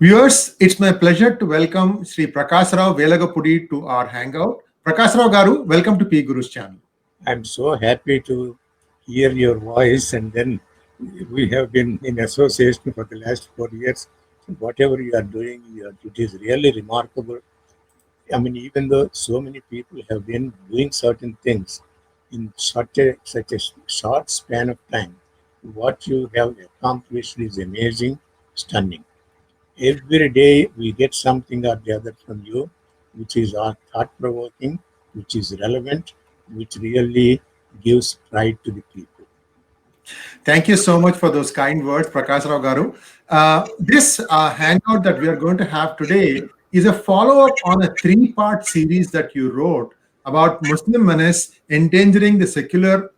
Viewers, it's my pleasure to welcome Sri Prakasarao Velagapudi to our hangout. Prakasarao Garu, welcome to PGurus channel. I'm so happy to hear your voice, and then we have been in association for the last 4 years. Whatever you are doing, it is really remarkable. I mean, even though so many people have been doing certain things in such a short span of time, what you have accomplished is amazing, stunning. Every day we get something or the other from you, which is thought provoking, which is relevant, which really gives pride to the people. Thank you so much for those kind words, Prakasarao Garu. This hangout that we are going to have today is a follow-up on a three-part series that you wrote about Muslim menace endangering the secular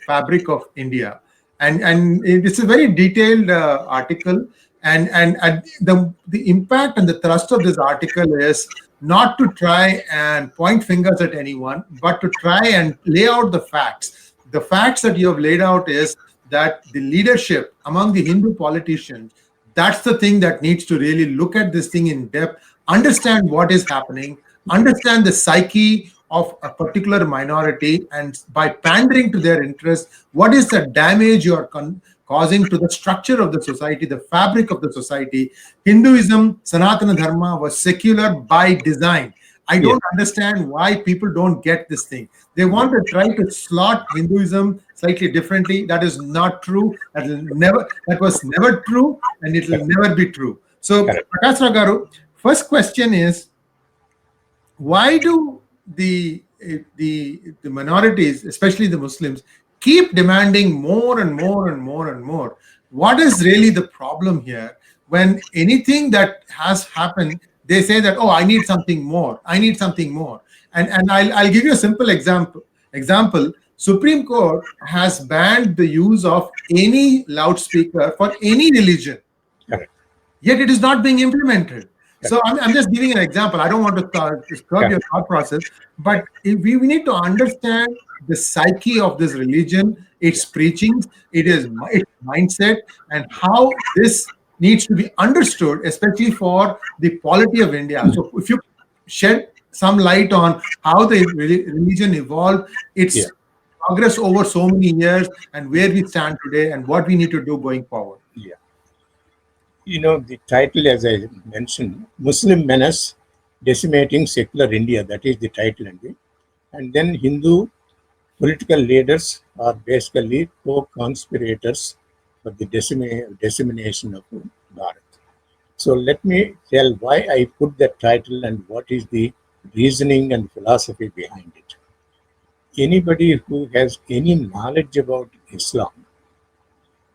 fabric of India. And it's a very detailed article. And the impact and the thrust of this article is not to try and point fingers at anyone, but to try and lay out the facts. The facts that you have laid out is that the leadership among the Hindu politicians, that's the thing that needs to really look at this thing in depth, understand what is happening, understand the psyche of a particular minority, and by pandering to their interests, what is the damage you are causing to the structure of the society, the fabric of the society. Hinduism, Sanatana Dharma, was secular by design. I Yeah, don't understand why people don't get this thing. They want to try to slot Hinduism slightly differently. That is not true. That was never true, and it will never be true. So, correct. Prakash Ragaru, first question is, why do the minorities, especially the Muslims, keep demanding more and more and more and more? What is really the problem here? When anything that has happened, they say that, oh, I need something more. I need something more. And I'll give you a simple example. Supreme Court has banned the use of any loudspeaker for any religion, Correct. yet it is not being implemented. So Correct. I'm just giving an example. I don't want to curb your Correct. thought process, but if we need to understand the psyche of this religion, Yeah. its preachings, its mindset, and how this needs to be understood, especially for the polity of India. So if you shed some light on how the religion evolved, Yeah. its progress over so many years, and where we stand today, and what we need to do going forward. Yeah. The title, as I mentioned, Muslim Menace Decimating Secular India, that is the title. And then Hindu political leaders are basically co-conspirators for the dissemination of Bharat. So let me tell why I put that title and what is the reasoning and philosophy behind it. Anybody who has any knowledge about Islam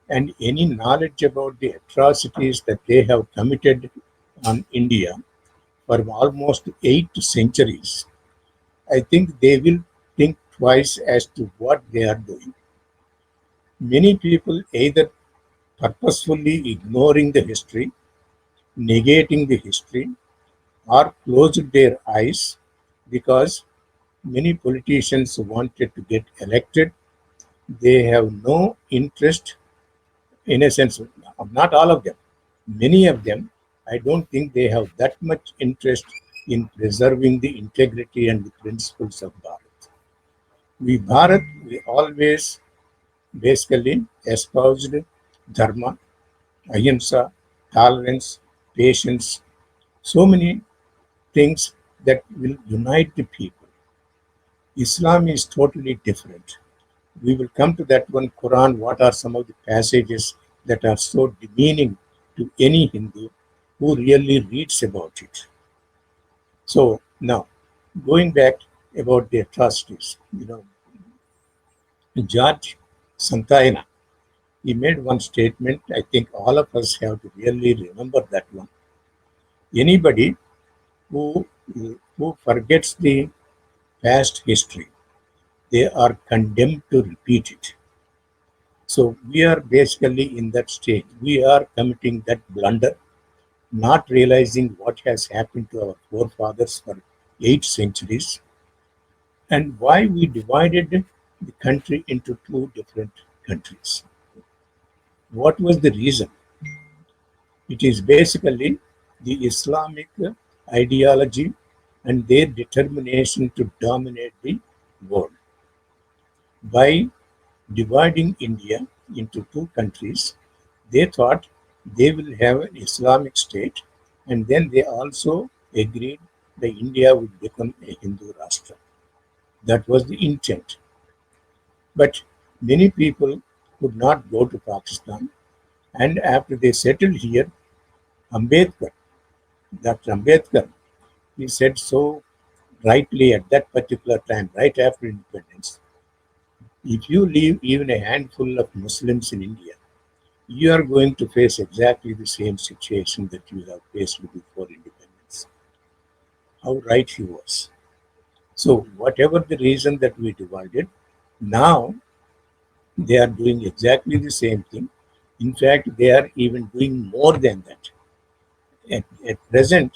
and any knowledge about the atrocities that they have committed on India for almost 8 centuries, I think they will think twice as to what they are doing. Many people either purposefully ignoring the history, negating the history, or closed their eyes because many politicians wanted to get elected. They have no interest, in a sense, not all of them, many of them. I don't think they have that much interest in preserving the integrity and the principles of Bharat. We always basically espoused dharma, ahimsa, tolerance, patience, so many things that will unite the people. Islam is totally different. We will come to that one. Quran, what are some of the passages that are so demeaning to any Hindu who really reads about it? So now, going back about the atrocities, George Santayana, he made one statement. I think all of us have to really remember that one. Anybody who who forgets the past history, they are condemned to repeat it. So we are basically in that stage. We are committing that blunder, not realizing what has happened to our forefathers for 8 centuries and why we divided the country into two different countries. What was the reason? It is basically the Islamic ideology and their determination to dominate the world. By dividing India into two countries, they thought they will have an Islamic state, and then they also agreed that India would become a Hindu Rashtra. That was the intent. But many people could not go to Pakistan, and after they settled here, Ambedkar, Dr. Ambedkar, he said so rightly at that particular time, right after independence, if you leave even a handful of Muslims in India, you are going to face exactly the same situation that you have faced before independence. How right he was. So, whatever the reason that we divided, now they are doing exactly the same thing. In fact, they are even doing more than that. At present,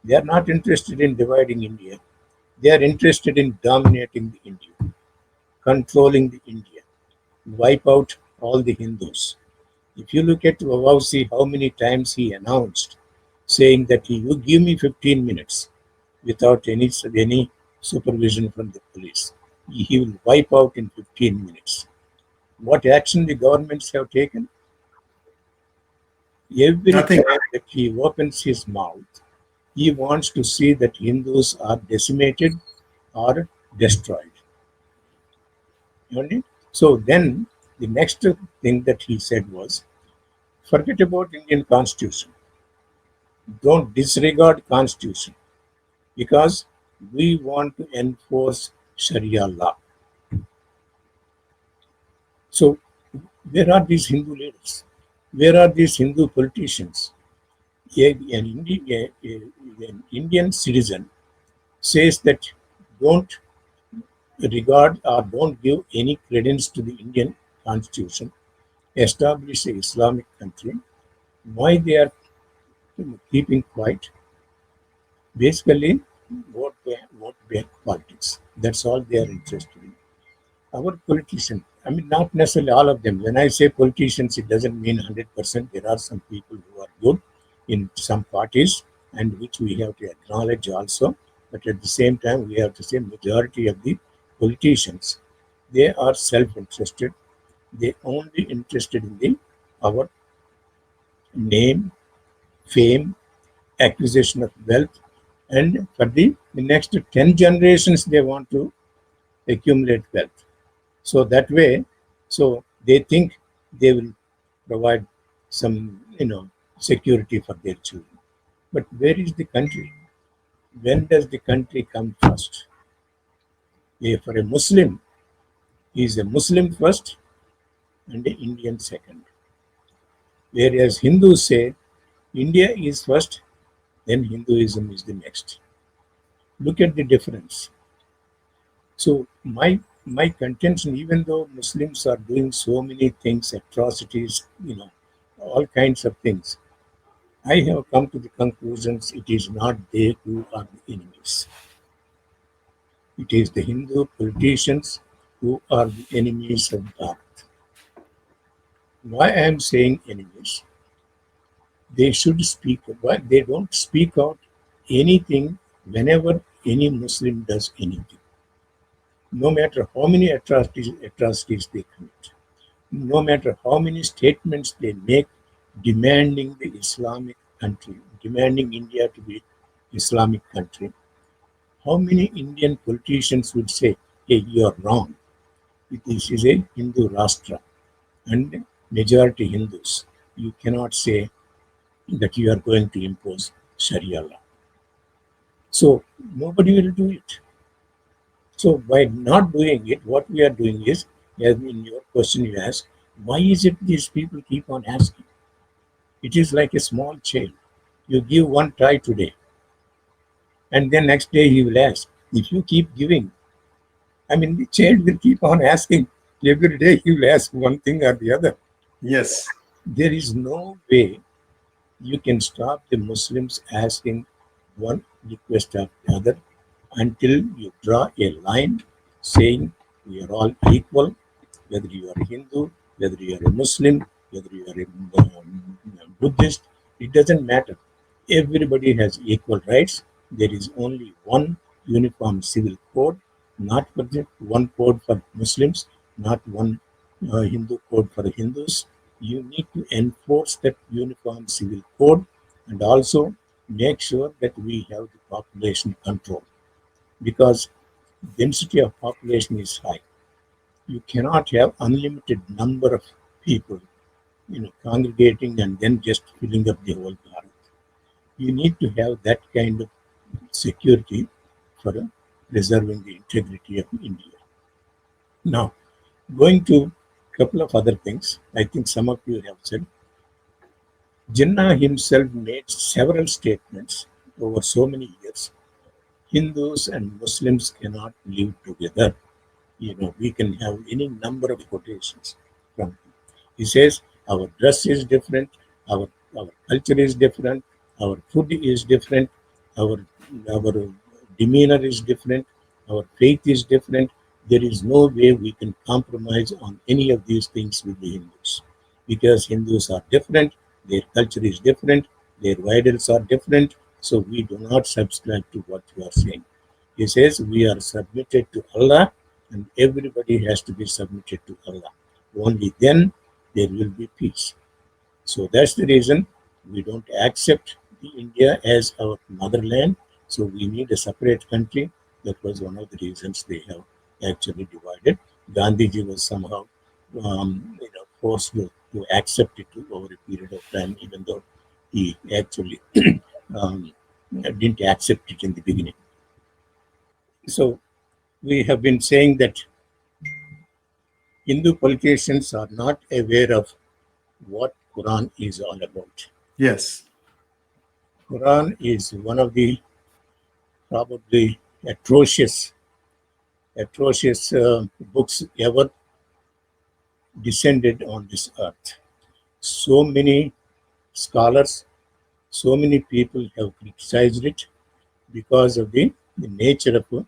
they are not interested in dividing India. They are interested in dominating the India, controlling the India, wipe out all the Hindus. If you look at Vavasi, how many times he announced, saying that you give me 15 minutes without any supervision from the police, he will wipe out in 15 minutes. What action the governments have taken? Every Nothing. time that he opens his mouth, he wants to see that Hindus are decimated or destroyed. Only. So then the next thing that he said was, forget about Indian constitution. Don't disregard constitution because we want to enforce Sharia law. So where are these Hindu leaders? Where are these Hindu politicians? An Indian citizen says that don't regard or don't give any credence to the Indian constitution, establish a Islamic country. Why they are keeping quiet? Basically, vote bank politics. That's all they are interested in. Our politicians, I mean, not necessarily all of them. When I say politicians, it doesn't mean 100%. There are some people who are good in some parties and which we have to acknowledge also. But at the same time, we have to say majority of the politicians, they are self-interested. They only interested in the our name, fame, acquisition of wealth, and for the next 10 generations, they want to accumulate wealth. So that way, so they think they will provide some, security for their children. But where is the country? When does the country come first? For a Muslim, he is a Muslim first and an Indian second. Whereas Hindus say India is first, then Hinduism is the next. Look at the difference. So my contention, even though Muslims are doing so many things, atrocities, all kinds of things, I have come to the conclusions it is not they who are the enemies. It is the Hindu politicians who are the enemies of Bharat. Why I am saying enemies? They should speak. Why they don't speak out anything whenever any Muslim does anything, no matter how many atrocities they commit, no matter how many statements they make demanding the Islamic country, demanding India to be Islamic country, how many Indian politicians would say, hey, you are wrong. This is a Hindu Rashtra and majority Hindus. You cannot say that you are going to impose Sharia law. So nobody will do it. So by not doing it, what we are doing is, as in your question you ask, why is it these people keep on asking? It is like a small child. You give one try today, and then next day he will ask. If you keep giving, I mean, the child will keep on asking. Every day he will ask one thing or the other. Yes. There is no way you can stop the Muslims asking one request after the other until you draw a line saying we are all equal, whether you are a Hindu, whether you are a Muslim, whether you are a Buddhist, it doesn't matter. Everybody has equal rights. There is only one uniform civil code, not for one code for Muslims, not one Hindu code for Hindus. You need to enforce that uniform civil code and also make sure that we have the population control because density of population is high. You cannot have unlimited number of people, congregating and then just filling up the whole Bharat. You need to have that kind of security for preserving the integrity of India. Now, going to a couple of other things, I think some of you have said. Jinnah himself made several statements over so many years. Hindus and Muslims cannot live together. We can have any number of quotations from him. He says, our dress is different, our, our culture is different, our food is different, our, our demeanor is different, our faith is different. There is no way we can compromise on any of these things with the Hindus because Hindus are different, their culture is different, their idols are different, so we do not subscribe to what you are saying. He says we are submitted to Allah and everybody has to be submitted to Allah. Only then there will be peace. So that's the reason we don't accept the India as our motherland. So we need a separate country. That was one of the reasons they have actually divided. Gandhiji was somehow forced to accept it over a period of time, even though he actually um, didn't accept it in the beginning. So we have been saying that Hindu politicians are not aware of what Quran is all about. Yes. Quran is one of the probably atrocious books ever descended on this earth. So many scholars, so many people have criticized it because of the nature of the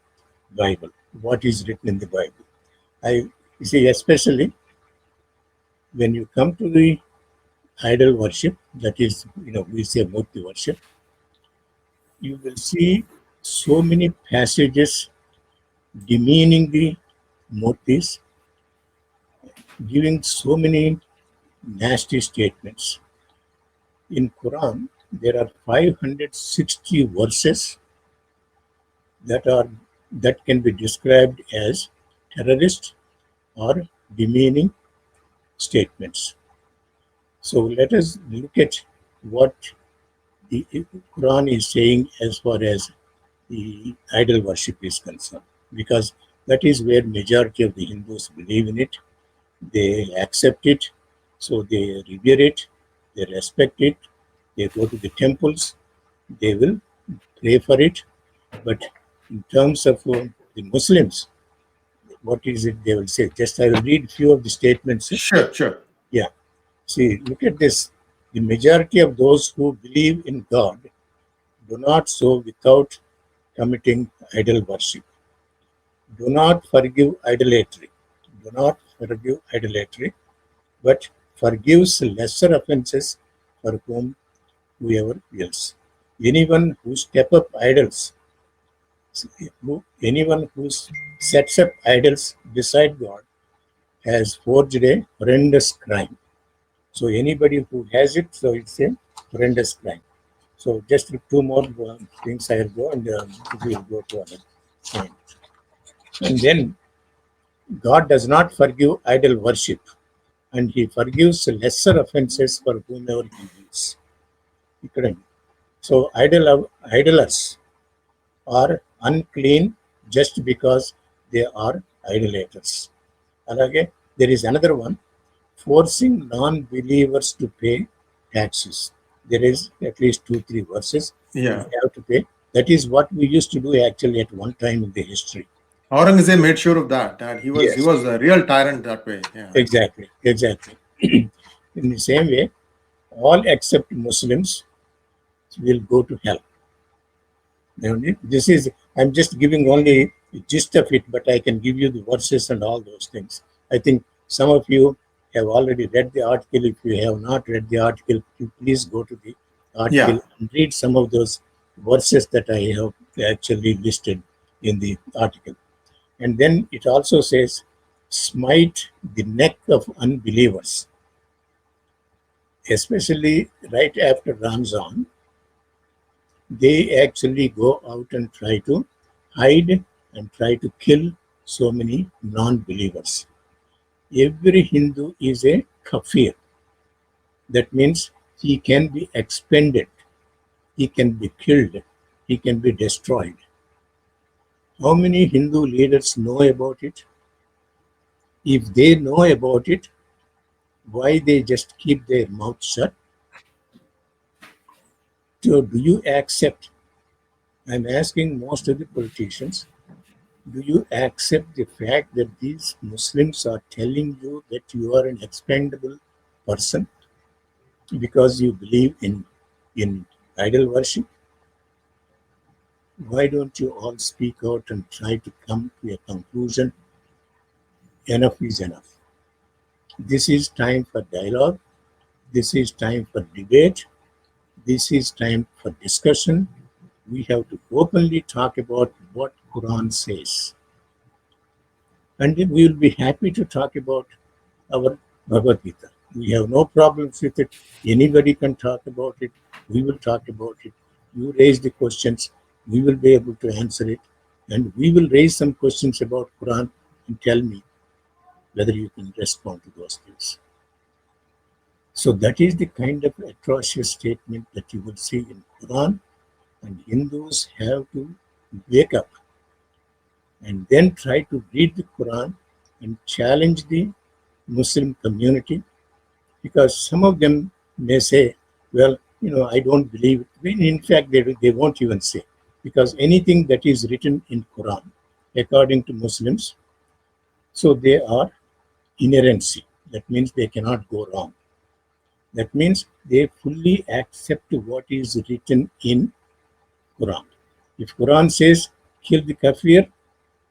Bible, what is written in the Bible. I see, especially when you come to the idol worship, that is, we say Murti worship, you will see so many passages demeaning the Murtis, giving so many nasty statements. In Quran, there are 560 verses that are that can be described as terrorist or demeaning statements. So let us look at what the Quran is saying as far as the idol worship is concerned, because that is where majority of the Hindus believe in it. They accept it, so they revere it, they respect it, they go to the temples, they will pray for it. But in terms of the Muslims, what is it they will say? Just I will read few of the statements. Sure, sure. Yeah. See, look at this. The majority of those who believe in God do not so without committing idol worship. Do not forgive idolatry. Do not forgive idolatry, but forgives lesser offenses for whoever wills. Anyone who step up idols, anyone who sets up idols beside God has forged a horrendous crime. So anybody who has it, so it's a horrendous crime. So just two more things I will go and we will go to another point. And then God does not forgive idol worship, and He forgives lesser offenses for whomever He wills. Ikkada. So idolers are unclean just because they are idolaters. Alage, there is another one, forcing non-believers to pay taxes. There is at least 2, 3 verses. You Yeah. have to pay. That is what we used to do actually at one time in the history. Aurangzeb made sure of that. That he Yes, was a real tyrant that way. Yeah. exactly, exactly. In the same way, all except Muslims will go to hell. This is, I'm just giving only the gist of it, but I can give you the verses and all those things. I think some of you have already read the article. If you have not read the article, please go to the Yeah. article and read some of those verses that I have actually listed in the article. And then it also says, smite the neck of unbelievers, especially right after Ramzan. They actually go out and try to hide and try to kill so many non believers. Every Hindu is a kafir. That means he can be expended, he can be killed, he can be destroyed. How many Hindu leaders know about it? If they know about it, why they just keep their mouth shut? So, do you accept? I'm asking most of the politicians, do you accept the fact that these Muslims are telling you that you are an expendable person because you believe in idol worship? Why don't you all speak out and try to come to a conclusion? Enough is enough. This is time for dialogue. This is time for debate. This is time for discussion. We have to openly talk about what Quran says. And then we will be happy to talk about our Bhagavad Gita. We have no problems with it. Anybody can talk about it. We will talk about it. You raise the questions, we will be able to answer it. And we will raise some questions about Quran and tell me whether you can respond to those things. So that is the kind of atrocious statement that you will see in Quran, and Hindus have to wake up and then try to read the Quran and challenge the Muslim community, because some of them may say, well, I don't believe it. When in fact, they won't even say, because anything that is written in Quran, according to Muslims, so they are inerrancy. That means they cannot go wrong. That means they fully accept what is written in Quran. If Quran says kill the kafir,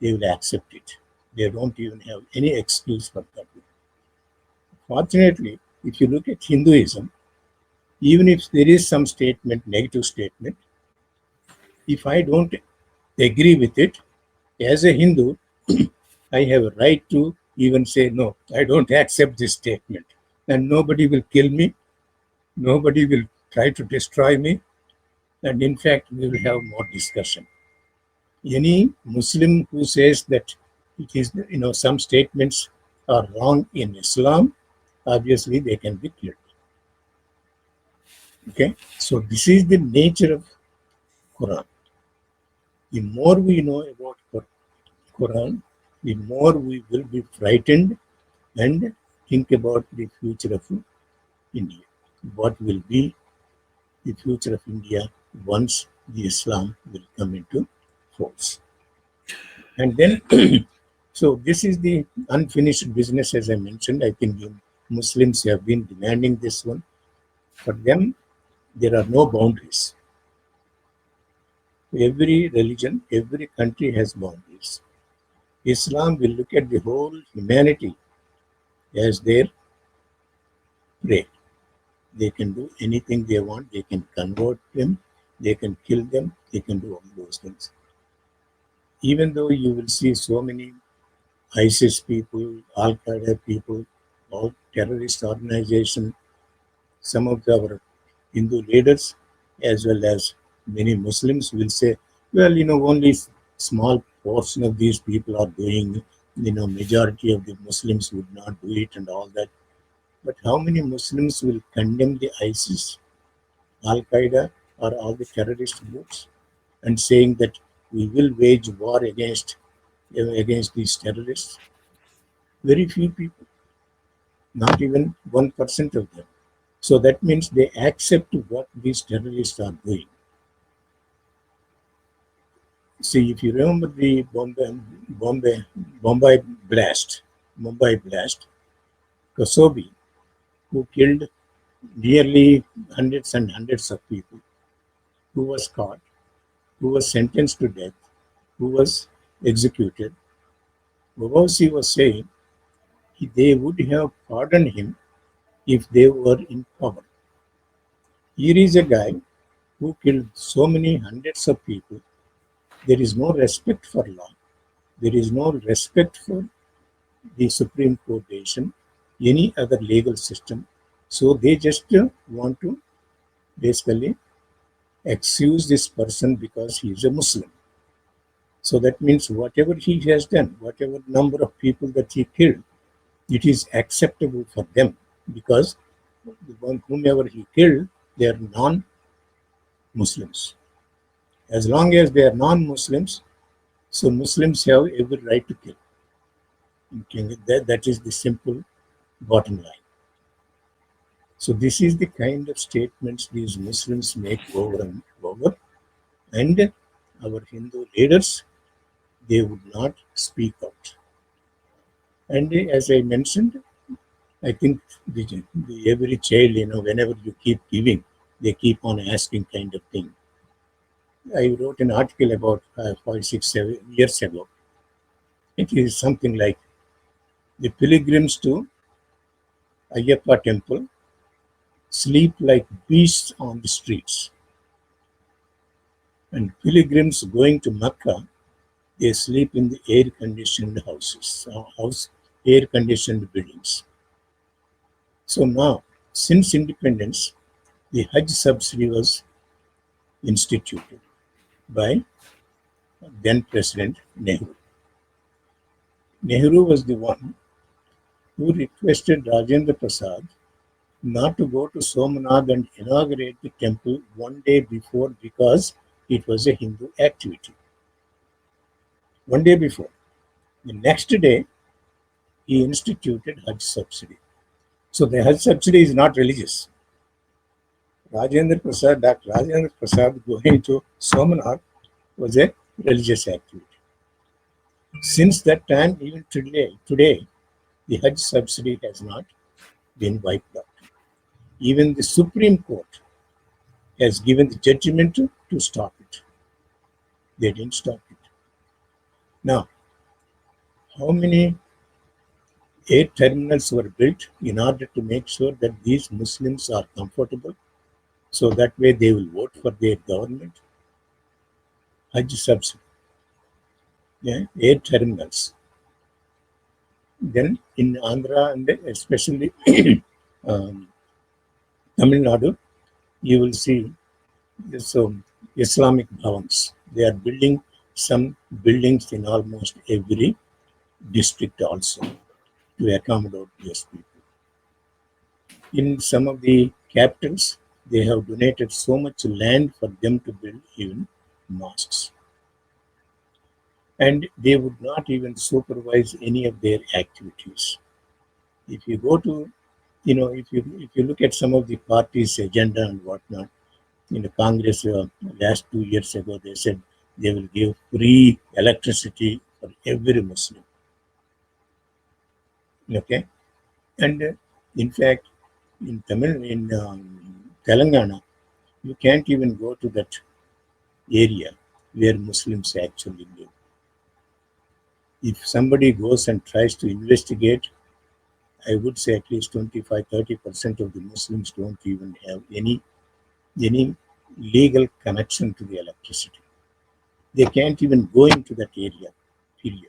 they will accept it. They don't even have any excuse for that. Fortunately, if you look at Hinduism, even if there is some statement, negative statement, if I don't agree with it, as a Hindu, I have a right to even say, no, I don't accept this statement. And nobody will kill me, nobody will try to destroy me, and in fact, we will have more discussion. Any Muslim who says that it is, some statements are wrong in Islam, obviously they can be killed. Okay, so this is the nature of Quran. The more we know about Quran, the more we will be frightened and think about the future of India. What will be the future of India once the Islam will come into force? And then, so this is the unfinished business, as I mentioned. I think the Muslims have been demanding this one. For them, there are no boundaries. Every religion, every country has boundaries. Islam will look at the whole humanity as their prey. They can do anything they want. They can convert them. They can kill them. They can do all those things. Even though you will see so many ISIS people, Al Qaeda people, all terrorist organization, some of our Hindu leaders, as well as many Muslims, will say, well, only small portion of these people are doing, majority of the Muslims would not do it and all that. But how many Muslims will condemn the ISIS, Al Qaeda, or all the terrorist groups, and saying that we will wage war against these terrorists? Very few people, not even 1% of them. So that means they accept what these terrorists are doing. See, if you remember the Bombay blast, Mumbai blast, Kosovi, who killed nearly hundreds and hundreds of people, who was caught, who was sentenced to death, who was executed. Bobovsi was saying they would have pardoned him if they were in power. Here is a guy who killed so many hundreds of people. There is no respect for law. There is no respect for the Supreme Court decision, any other legal system. So they just want to basically excuse this person because he is a Muslim. So that means whatever he has done, whatever number of people that he killed, it is acceptable for them because the whomever he killed, they are non-Muslims. As long as they are non-Muslims, so Muslims have every right to kill. Okay, that is the simple bottom line. So this is the kind of statements these Muslims make over and over, and our Hindu leaders, they would not speak out. And as I mentioned, I think every child, whenever you keep giving, they keep on asking kind of thing. I wrote an article about 5, 6, 7 years ago. It is something like the pilgrims to Ayyappa temple sleep like beasts on the streets, and pilgrims going to Mecca, they sleep in the air-conditioned houses, air-conditioned buildings. So now, since independence, the Hajj subsidy was instituted by then President Nehru. Nehru was the one who requested Rajendra Prasad not to go to Somnath and inaugurate the temple one day before because it was a Hindu activity. One day before. The next day, he instituted Hajj subsidy. So the Hajj subsidy is not religious. Dr. Rajendra Prasad going to Somnath was a religious activity. Since that time, even today, the Hajj subsidy has not been wiped out. Even the Supreme Court has given the judgment to stop it. They didn't stop it. Now, how many air terminals were built in order to make sure that these Muslims are comfortable? So that way they will vote for their government. Hajj subsidy, yeah, air terminals. Then in Andhra and especially um, Tamil Nadu, you will see this Islamic bhavans. They are building some buildings in almost every district also to accommodate these people. In some of the capitals, they have donated so much land for them to build even mosques. And they would not even supervise any of their activities. If you go to, if you look at some of the parties' agenda and whatnot, in the Congress last 2 years ago, they said they will give free electricity for every Muslim. Okay, and in fact, in Telangana, you can't even go to that area where Muslims actually live. If somebody goes and tries to investigate, I would say at least 25-30% of the Muslims don't even have any legal connection to the electricity. They can't even go into that area, period.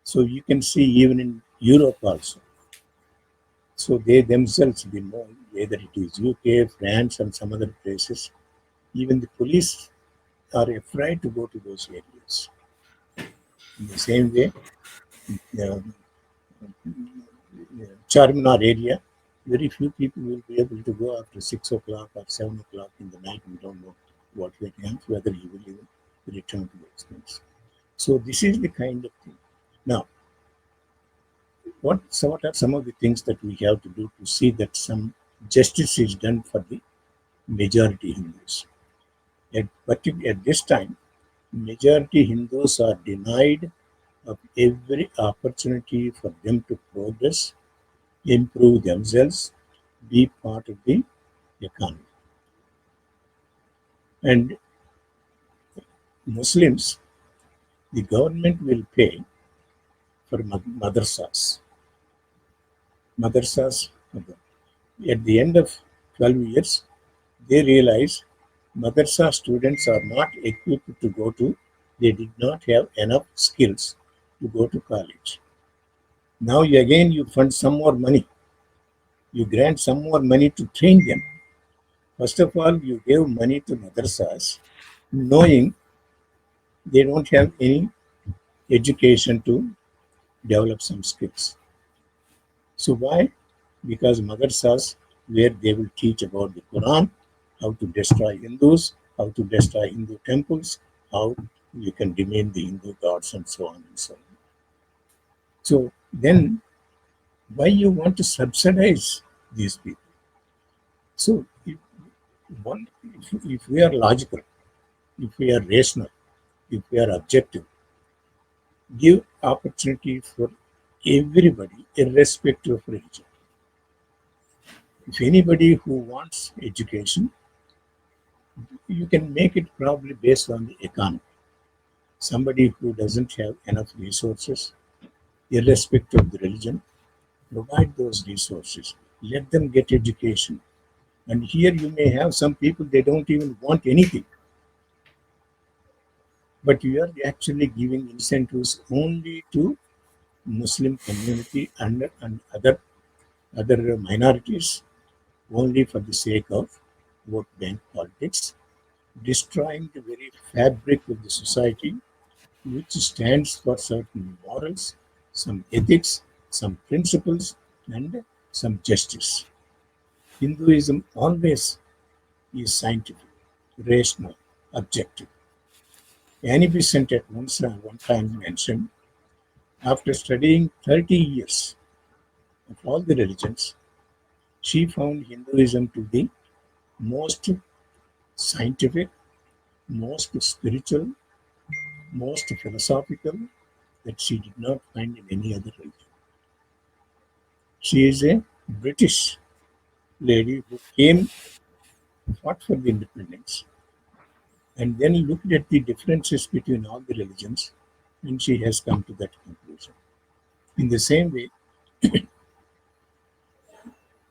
So you can see even in Europe also. So they themselves, they know whether it is UK, France, and some other places, even the police are afraid to go to those areas. In the same way, uh, Charminar area, very few people will be able to go after 6 o'clock or 7 o'clock in the night. We don't know what will happen, whether he will even return to those things. So this is the kind of thing. Now, what are some of the things that we have to do to see that some justice is done for the majority Hindus? At this time, majority Hindus are denied of every opportunity for them to progress, improve themselves, be part of the economy. And Muslims, the government will pay for madrasas. Madrasas, at the end of 12 years, they realize madrasa students are not equipped to go to, they did not have enough skills to go to college. Now you again you fund some more money, you grant some more money to train them. First of all, you gave money to madrasas, knowing they don't have any education to develop some skills. So why? Because madrasas where they will teach about the Quran, how to destroy Hindus, how to destroy Hindu temples, how you can demean the Hindu gods and so on and so on. So then why you want to subsidize these people? So if we are logical, if we are rational, if we are objective, give opportunity for everybody, irrespective of religion. If anybody who wants education, you can make it probably based on the economy. Somebody who doesn't have enough resources, irrespective of the religion, provide those resources. Let them get education. And here you may have some people, they don't even want anything, but you are actually giving incentives only to Muslim community and other minorities only for the sake of vote bank politics, destroying the very fabric of the society, which stands for certain morals, some ethics, some principles, and some justice. Hinduism always is scientific, rational, objective. Annie Besant at one time mentioned, after studying 30 years of all the religions, she found Hinduism to be most scientific, most spiritual, most philosophical that she did not find in any other religion. She is a British lady who came, fought for the independence, and then looked at the differences between all the religions, and she has come to that conclusion. In the same way,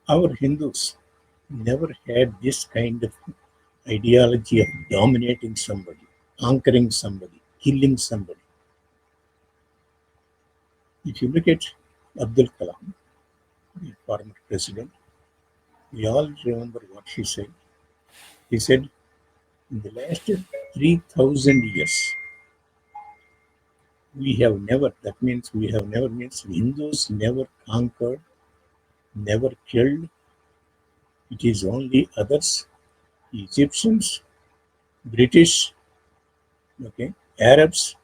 our Hindus never had this kind of ideology of dominating somebody, conquering somebody, killing somebody. If you look at Abdul Kalam, the former president, we all remember what he said. He said, in the last 3,000 years, we have never, that means we have never, means Hindus never conquered, never killed. It is only others, Egyptians, British, okay, Arabs,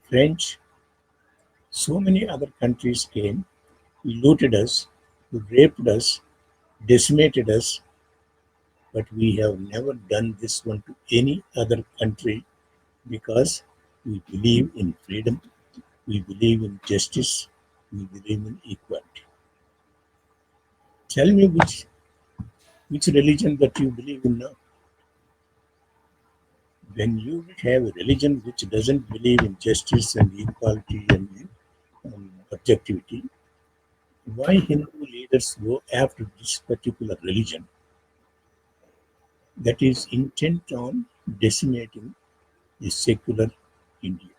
French, so many other countries came, looted us, raped us, decimated us, but we have never done this one to any other country because we believe in freedom, we believe in justice, we believe in equality. Tell me which religion that you believe in now. When you have a religion which doesn't believe in justice and equality and objectivity, why Hindu leaders go after this particular religion that is intent on decimating the secular India?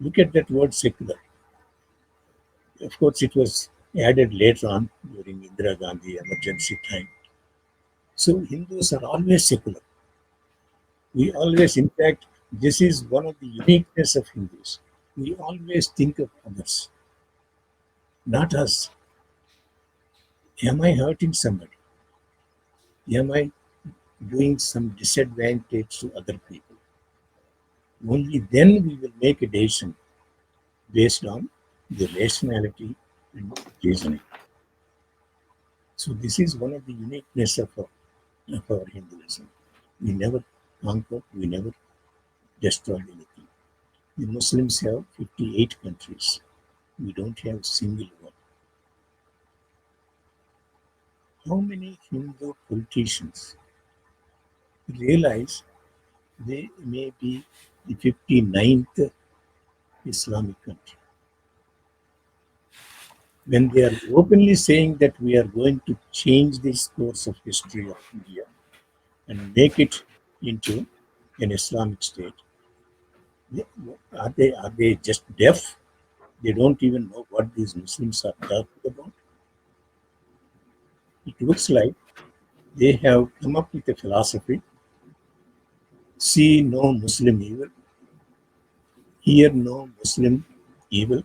Look at that word secular. Of course, it was added later on during Indira Gandhi emergency time. So Hindus are always secular. We always, in fact, this is one of the uniqueness of Hindus. We always think of others, not us. Am I hurting somebody? Am I doing some disadvantage to other people? Only then we will make a decision based on the rationality and reasoning. So this is one of the uniqueness of our Hinduism. We never conquered, we never destroyed anything. The Muslims have 58 countries. We don't have a single one. How many Hindu politicians realize they may be the 59th Islamic country? when they are openly saying that we are going to change this course of history of India and make it into an Islamic state, are they just deaf? They don't even know what these Muslims are talking about. It looks like they have come up with a philosophy: see no Muslim evil, hear no Muslim evil,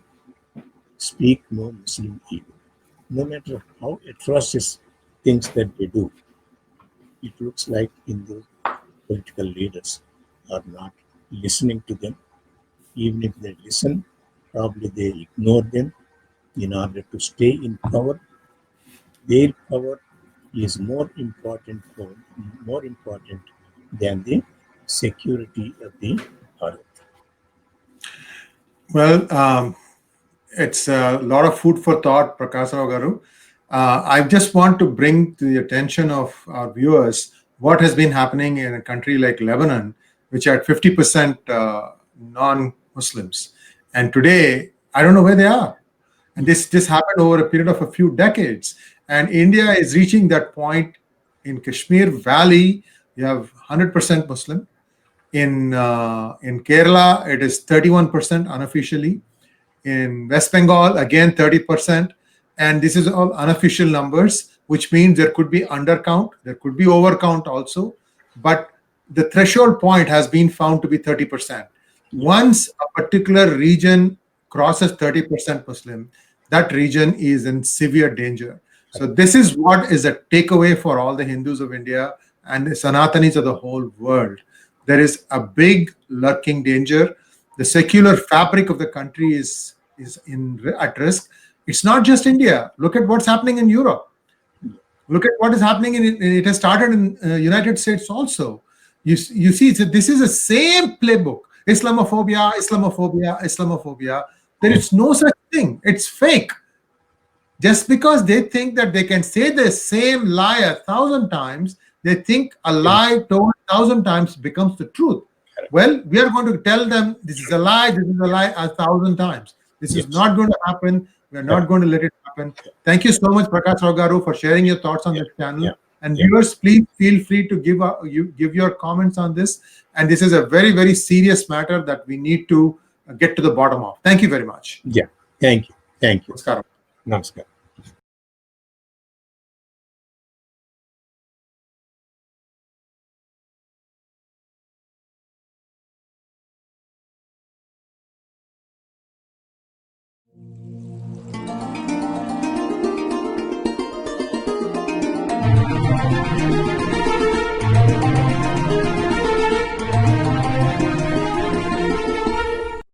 speak no Muslim evil. No matter how atrocious things that they do, it looks like Hindu political leaders are not listening to them. Even if they listen, probably they ignore them in order to stay in power. Their power is more important than the security of the earth. Well, it's a lot of food for thought, Prakasarao Garu. I just want to bring to the attention of our viewers what has been happening in a country like Lebanon, which had 50% non-Muslims, and today I don't know where they are. And this happened over a period of a few decades. And India is reaching that point in Kashmir Valley. You have 100% Muslim. In Kerala, it is 31% unofficially. In West Bengal, again 30%. And this is all unofficial numbers, which means there could be undercount, there could be overcount also. But the threshold point has been found to be 30%. Once a particular region crosses 30% Muslim, that region is in severe danger. So, this is what is a takeaway for all the Hindus of India and the Sanatanis of the whole world. There is a big lurking danger. The secular fabric of the country is at risk. It's not just India. Look at what's happening in Europe. Look at what is happening it has started in United States also. You see, this is the same playbook. Islamophobia, Islamophobia, Islamophobia. There is no such thing. It's fake. Just because they think that they can say the same lie 1,000 times, they think a lie told 1,000 times becomes the truth. Well, we are going to tell them this is a lie, this is a lie 1,000 times. This is not going to happen. We are not going to let it happen. Thank you so much, Prakasarao Garu, for sharing your thoughts on this channel. And viewers, please feel free to give your comments on this. And this is a very, very serious matter that we need to get to the bottom of. Thank you very much. Yeah. Thank you. Thank you. Namaskaram. Namaskar.